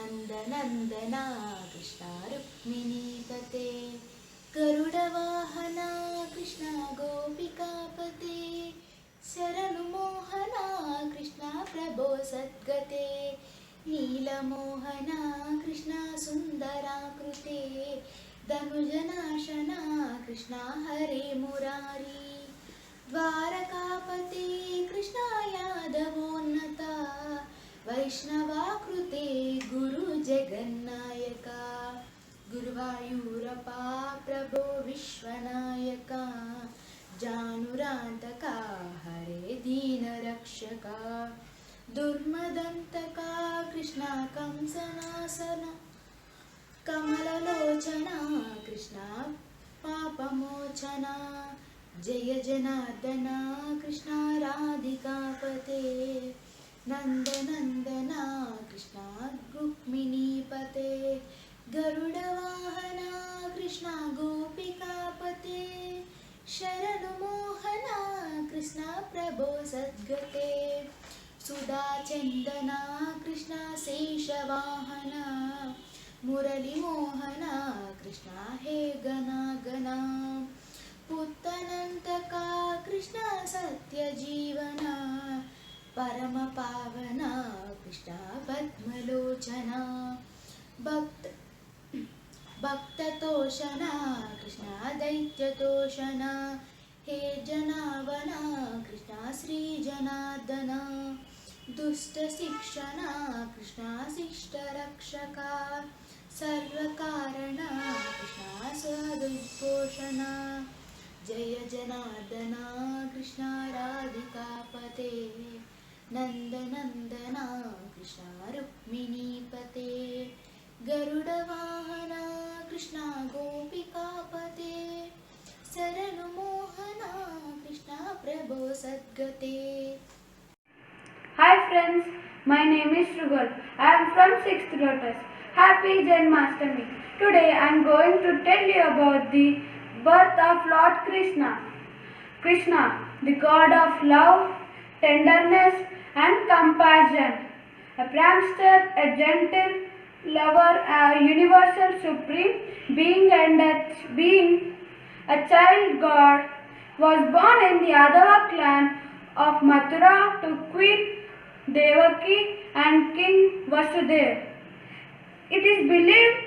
नन्दनन्दना कृष्णा रुक्मिणीपते गरुडवाहना कृष्णा गोपिकापते शरणुमोहना कृष्णा प्रभो सद्गते नीलमोहना कृष्णा सुन्दराकृते धनुजनाशना कृष्णा हरे मुरारी द्वारकापते कृष्णा यादवोन्नता वैष्णवाकृते गुरुजगन्नायका गुरुवायूरपा प्रभो विश्वनायका जानुरान्तका हरे दीनरक्षका दुर्मदन्तका कृष्णा कंसनासना कमललोचना कृष्णा पापमोचना जय जनार्दना कृष्णा राधिकापते नन्दनन्दना कृष्णा रुक्मिणीपते गरुडवाहना कृष्णा गोपिकापते शरणुमोहना कृष्णा प्रभो सद्गते सुधाचन्दना कृष्णा शेषवाहना मुरलीमोहना कृष्णा हे गना पुत्तनन्तका कृष्णा सत्यजीवना परमपावना कृष्णा पद्मलोचना भक्ततोषणा कृष्णा दैत्यतोषणा हे जनावना कृष्णा श्रीजनार्दना दुष्टशिक्षणा कृष्णा शिष्टरक्षका सर्वकारणा कृष्णा सदुद्घोषणा जय जनार्दना कृष्णा राधिकापते नन्दनन्दना कृष्णा रुक्मिणीपते गरुडवाहना कृष्णा गोपिकापते शरणुमोहना कृष्णा प्रभो सद्गते. Hi friends, my name is Sugar. I am from 6th Lotus. Happy Janmashtami. Today I am going to tell you about the birth of Lord Krishna. Krishna, the god of love, tenderness and compassion. A prankster, a gentle lover, a universal supreme being and a child god, was born in the Yadava clan of Mathura to Queen Devaki and King Vasudeva. It is believed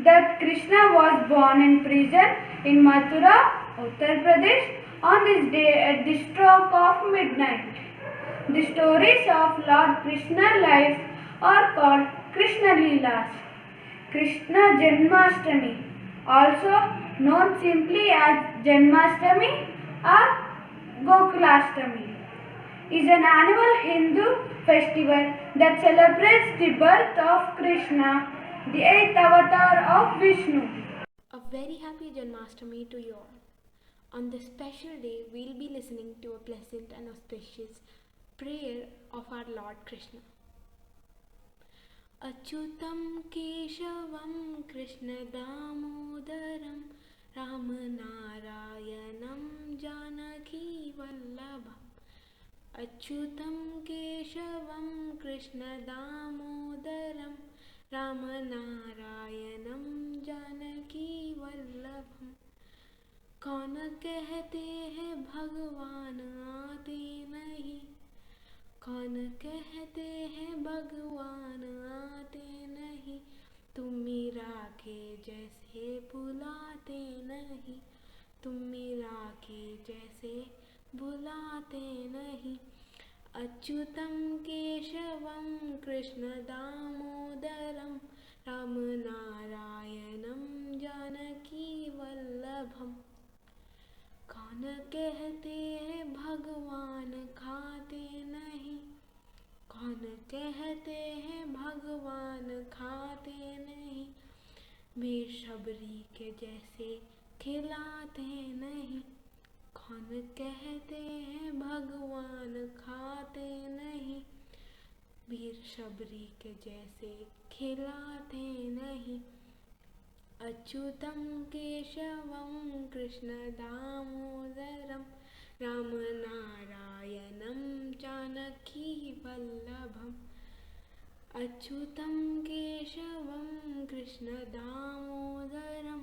that Krishna was born in prison in Mathura, Uttar Pradesh on this day at the stroke of midnight. The stories of Lord Krishna's life are called Krishna Leelas. Krishna Janmashtami, also known simply as Janmashtami or Gokulashtami, is an annual Hindu festival that celebrates the birth of Krishna, the 8th avatar of Vishnu. A very happy Janmashtami to you all. On this special day, we'll be listening to a pleasant and auspicious prayer of our Lord Krishna. अच्युतं केशवं कृष्णदामोदरं रामनारायणं जानकीवल्लभम् अच्युतं केशवं कृष्णदामोदरं रामनारायणं जानकीवल्लभम् कौन कहते हैं भगवान आते नहीं कौन कहते हैं भगवान आते नहीं तुम मीरा के जैसे बुलाते नहीं तुम मीरा के जैसे बुलाते नहीं अच्युतं केशवं कृष्ण दामोदरं रामनारायणं जानकी वल्लभम् कौन कहते हैं भगवान खाते नहीं कौन कहते हैं भगवान खाते नहीं वीर शबरी के जैसे खिलाते नहीं कौन कहते हैं भगवान खाते नहीं वीर शबरी के जैसे खिलाते नहीं अच्युतं केशवं कृष्ण दामोदरं रामनारायणं जानकी वल्लभम् अच्युतं केशवं कृष्णदामोदरं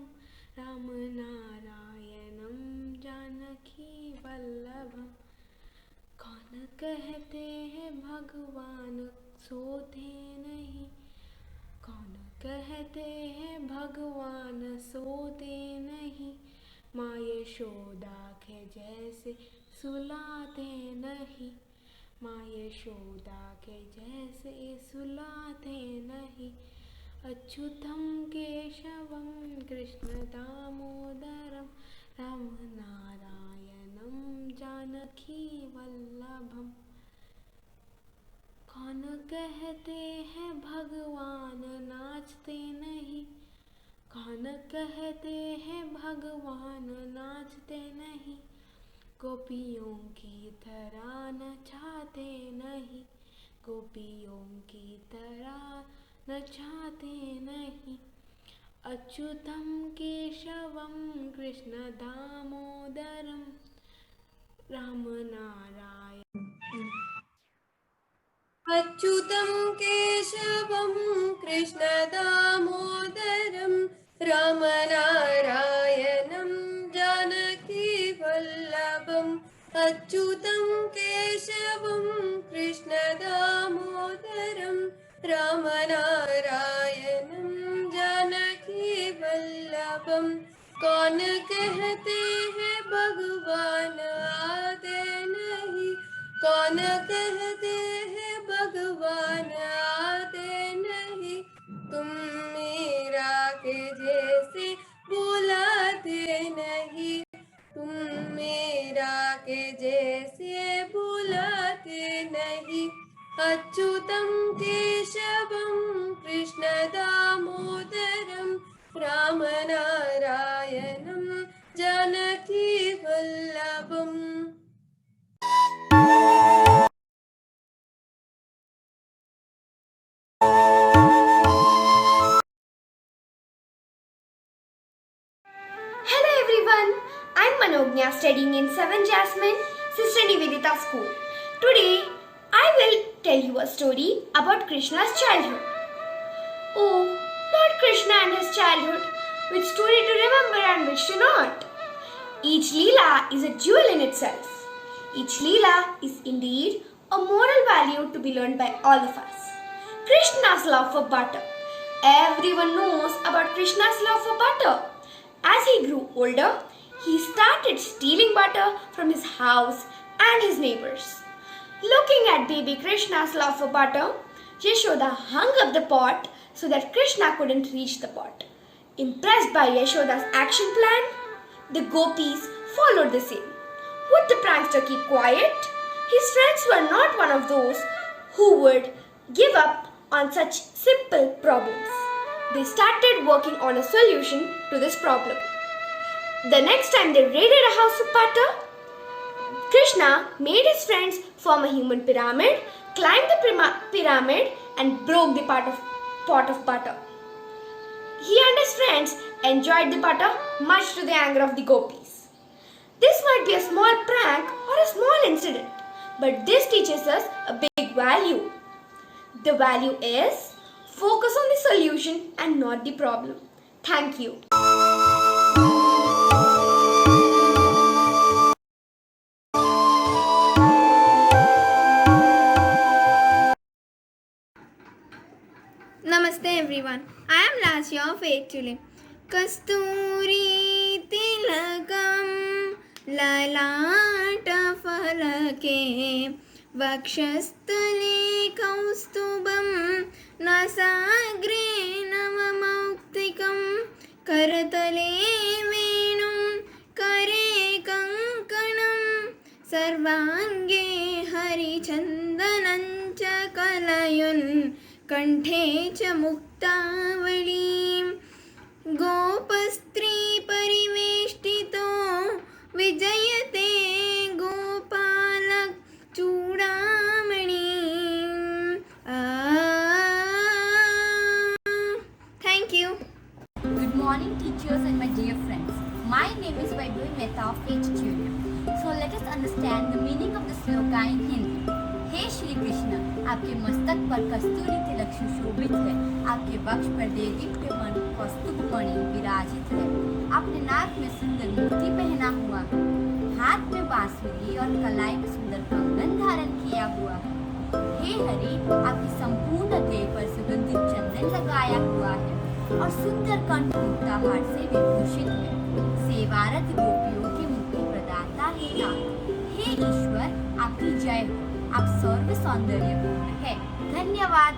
रामनारायणं जानकीवल्लभं। कौन कहते हैं भगवान सोते नहीं, कौन कहते हैं भगवान सोते नहीं, माँ यशोदा के जैसे सुलाते नहीं, माँ यशोदा के जैसे सुलाते नहीं। अच्युतं केशवं कृष्णदामोदरं रामनारायणं जानकीवल्लभम्। कौन कहते हैं भगवान नाचते नहीं, कौन कहते हैं भगवान नाचते नहीं, गोपियों की तरह नचाते नहीं, गोपियों की तरह नचाते नहीं। अच्युतं केशवं कृष्णदामोदरं रामनारायण। अच्युतं केशवं कृष्णदामोदरं रामनारायणं जानकीवल्लभम्। अच्युतं केशवं कृष्णदामोदरं रामनारायणं जानकीवल्लभम्। कौन कहते हैं भगवान आते नहीं, कौन कहते हैं भगवान आते नहीं, तुम मीरा के जैसे बुलाते नहीं, तुम मीरा के जैसे बुलाते नहीं। अच्युतं केशवं कृष्णदामोदरं रामनारायणं जानकीवल्लभम्। Hello everyone, I'm Manognya studying in 7 Jasmine, Sister Nivedita School. Today, I will tell you a story about Krishna's childhood. Oh, Lord Krishna and his childhood, which story to remember and which to not. Each Leela is a jewel in itself. Each Leela is indeed a moral value to be learned by all of us. Krishna's love for butter. Everyone knows about Krishna's love for butter. As he grew older, he started stealing butter from his house and his neighbors. Looking at baby Krishna's love for butter, Yashoda hung up the pot so that Krishna couldn't reach the pot. Impressed by Yashoda's action plan, the gopis followed the same. Would the prankster keep quiet? His friends were not one of those who would give up on such simple problems. They started working on a solution to this problem. The next time they raided a house of butter, Krishna made his friends form a human pyramid, climbed the pyramid and broke the pot of butter. He and his friends enjoyed the butter much to the anger of the gopis. This might be a small prank or a small incident, but this teaches us a big value. The value is focus on the solution and not the problem. Thank you. Namaste everyone. I am Lasya of 8th July. Kasturi tilakam lalata falake vakshastale kaustubam nasagre navamauktikam karatale venum kare kankanam sarvange harichandanancha kalayun कंठे च मुक्तावलीं गोपस्त्री परिवेष्टितो विजयते गोपालक चूडामणिं. Thank you. Good morning, teachers and my dear friends. My name is Vaibhavi Mehta of 8th Julia. So let us understand the meaning of the sloka in Hindi. हे श्री कृष्ण, आपके मस्तक पर कस्तूरी तिलक सुशोभित है, आपके वक्ष पर देदीप्यमान कौस्तुभमणि विराजित है, आपने नाक में सुंदर मोती पहना हुआ है, हाथ में बांसुरी और कलाई में सुंदर कंगन धारण किया हुआ है। हे हरि, आपकी संपूर्ण देह पर सुगंधित चंदन लगाया हुआ है और सुंदर कंठ मुक्ताहार से विभूषित है। सेवारत गोपियों की मुक्ति प्रदाता हे नाथ। हे ईश्वर, आपकी जय हो, आप सर्व सौंदर्यपूर्ण है। धन्यवाद।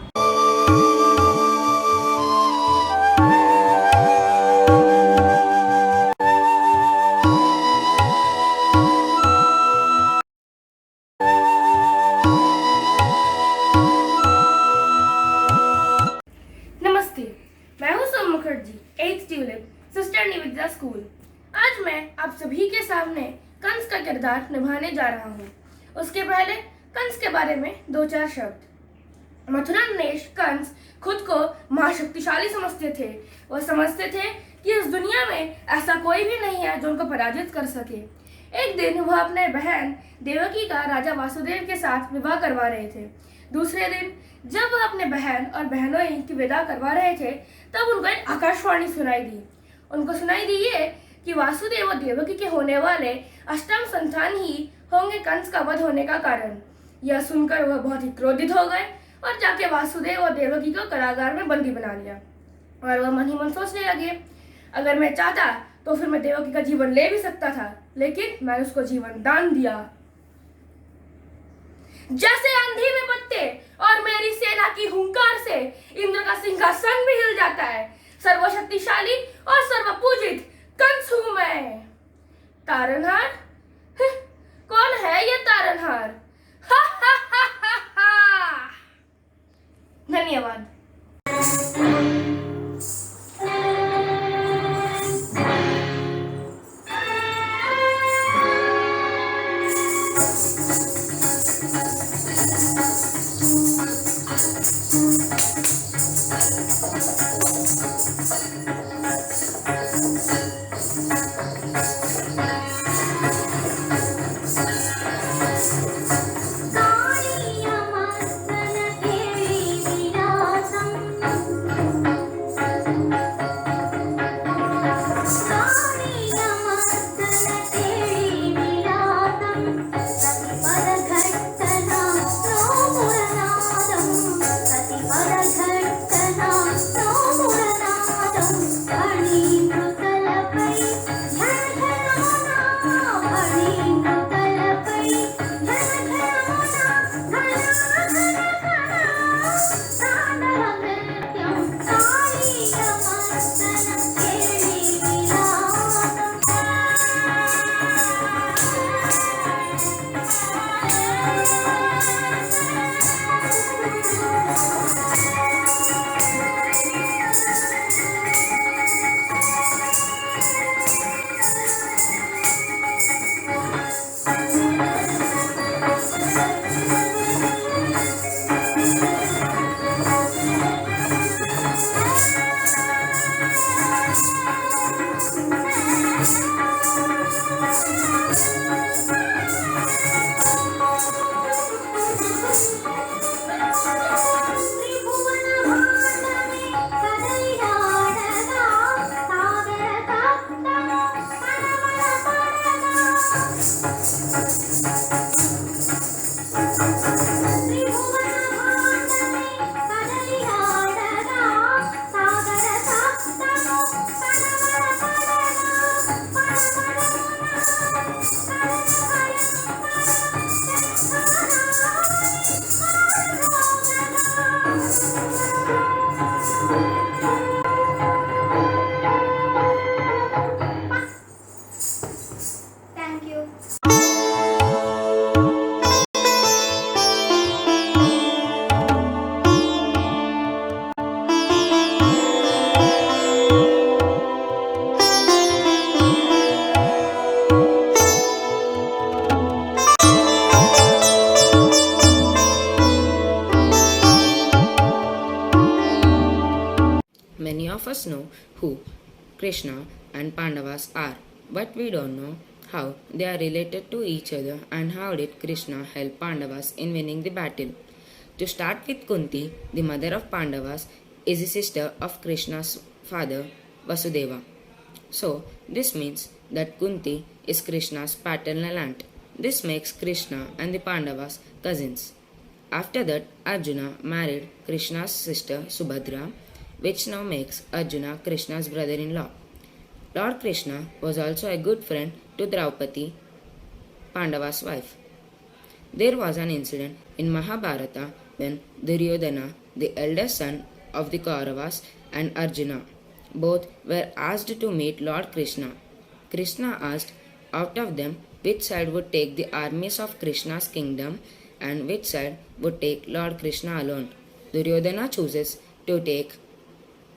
नमस्ते, मैं हूँ Som Mukherjee, 8th tulip, sister Nivedita school. आज मैं आप सभी के सामने कंस का किरदार निभाने जा रहा हूँ। उसके पहले कंस के बारे में 2-4 शब्द। मथुरा नरेश कंस खुद को महाशक्तिशाली समझते थे। वो समझते थे कि इस दुनिया में ऐसा कोई भी नहीं है जो उनको पराजित कर सके। एक दिन वह अपने बहन देवकी का राजा वासुदेव के साथ विवाह करवा रहे थे। दूसरे दिन जब वह अपने बहन और बहनोई की विदा करवा रहे थे, तब उनको एक आकाशवाणी सुनाई दी। उनको सुनाई दी ये कि वासुदेव और देवकी के होने वाले अष्टम संतान ही होंगे कंस का वध होने का कारण। यह सुनकर वह बहुत ही क्रोधित हो गए और जाके वासुदेव और देवकी को कारागार में बंदी बना लिया। और वह मन ही मन सोचने लगे, अगर मैं चाहता तो फिर मैं देवकी का जीवन ले भी सकता था, लेकिन मैंने उसको जीवन दान दिया। जैसे आंधी में पत्ते और मेरी सेना की हुंकार से इंद्र का सिंहासन भी हिल जाता है, सर्वशक्तिशाली और सर्वपूजित कंस हूं मैं। तारनहार? कौन है ये तारनहार? हा हा हा हा हा। धन्यवाद। Many of us know who Krishna and Pandavas are, but we don't know how they are related to each other, and how did Krishna help Pandavas in winning the battle. To start with, Kunti, the mother of Pandavas, is the sister of Krishna's father Vasudeva. So, this means that Kunti is Krishna's paternal aunt. This makes Krishna and the Pandavas cousins. After that, Arjuna married Krishna's sister Subhadra, which now makes Arjuna Krishna's brother in law. Lord Krishna was also a good friend to Draupadi, Pandava's wife. There was an incident in Mahabharata when Duryodhana, the eldest son of the Kauravas, and Arjuna both were asked to meet Lord Krishna. Krishna asked out of them which side would take the armies of Krishna's kingdom and which side would take Lord Krishna alone. Duryodhana chooses to take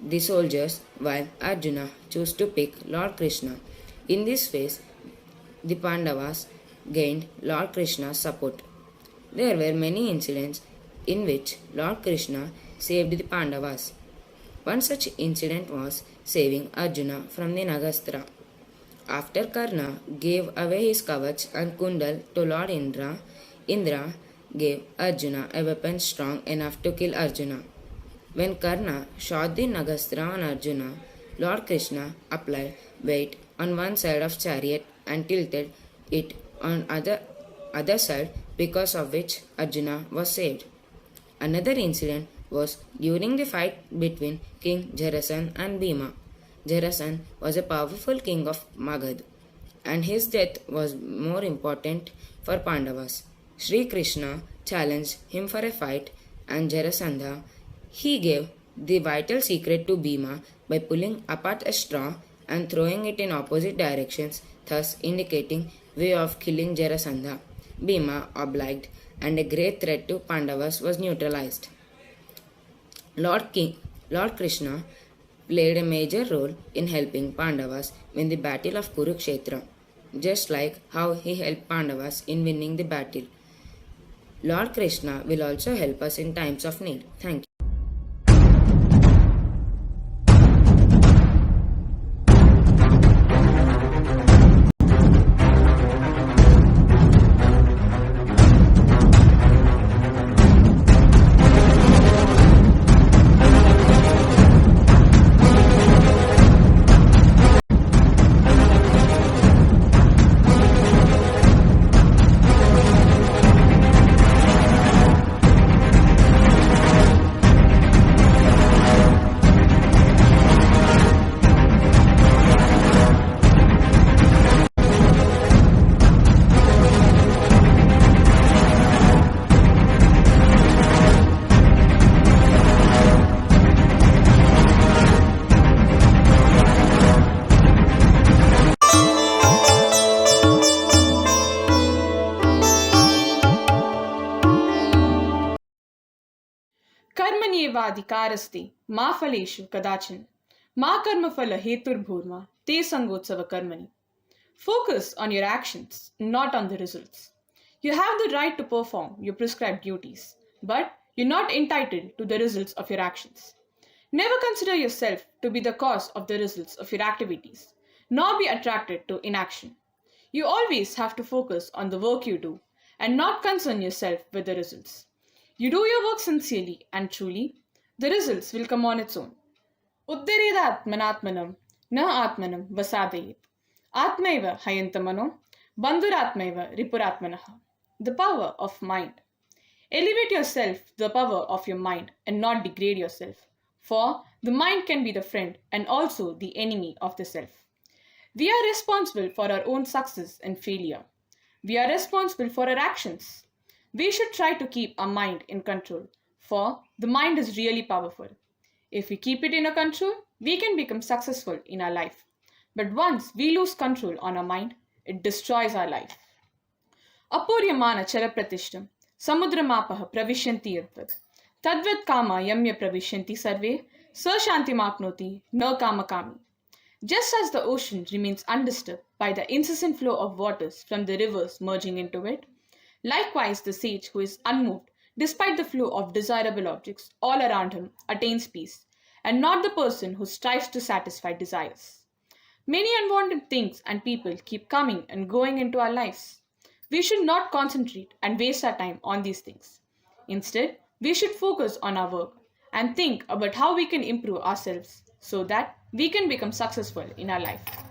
the soldiers while Arjuna chose to pick Lord Krishna. In this phase, the Pandavas gained Lord Krishna's support. There were many incidents in which Lord Krishna saved the Pandavas. One such incident was saving Arjuna from the Nagastra. After Karna gave away his kavach and kundal to Lord Indra, Indra gave Arjuna a weapon strong enough to kill Arjuna. When Karna shot the Nagastra on Arjuna, Lord Krishna applied weight on one side of chariot and tilted it on other side, because of which Arjuna was saved. Another incident was during the fight between King Jarasan and Bhima. Jarasan was a powerful king of Magad, and his death was more important for Pandavas. Sri Krishna challenged him for a fight, and Jarasandha, he gave the vital secret to Bhima by pulling apart a straw and throwing it in opposite directions, thus indicating way of killing Jarasandha. Bhima obliged, and a great threat to Pandavas was neutralized. Lord Krishna played a major role in helping Pandavas win the battle of Kurukshetra, just like how he helped Pandavas in winning the battle. Lord Krishna will also help us in times of need. Thank you. कर्मण्येवाधिकारस्ते मा फलेषु कदाचन मा कर्मफल हेतुर्भूर्मा te sangotsava karmani. Focus on your actions, not on the results. You have the right to perform your prescribed duties, but you're not entitled to the results of your actions. Never consider yourself to be the cause of the results of your activities, nor be attracted to inaction. You always have to focus on the work you do and not concern yourself with the results. You do your work sincerely and truly, the results will come on its own. Uddiredatmanatmanam na atmanam vasadayet. Atmaiva hayantamano bandhuratmaiva ripuratmanaha. The power of mind. Elevate yourself to the power of your mind and not degrade yourself, for the mind can be the friend and also the enemy of the self. We are responsible for our own success and failure. We are responsible for our actions. We should try to keep our mind in control, for the mind is really powerful. If we keep it in our control, we can become successful in our life. But once we lose control on our mind, it destroys our life. Apuryamana charapratishtam samudramapaha pravishyanti yadvad tadvad kama yamya pravishyanti sarve sa shantimaknoti na kama kami. Just as the ocean remains undisturbed by the incessant flow of waters from the rivers merging into it, likewise the sage who is unmoved despite the flow of desirable objects all around him attains peace, and not the person who strives to satisfy desires. Many unwanted things and people keep coming and going into our lives. We should not concentrate and waste our time on these things. Instead, we should focus on our work and think about how we can improve ourselves so that we can become successful in our life.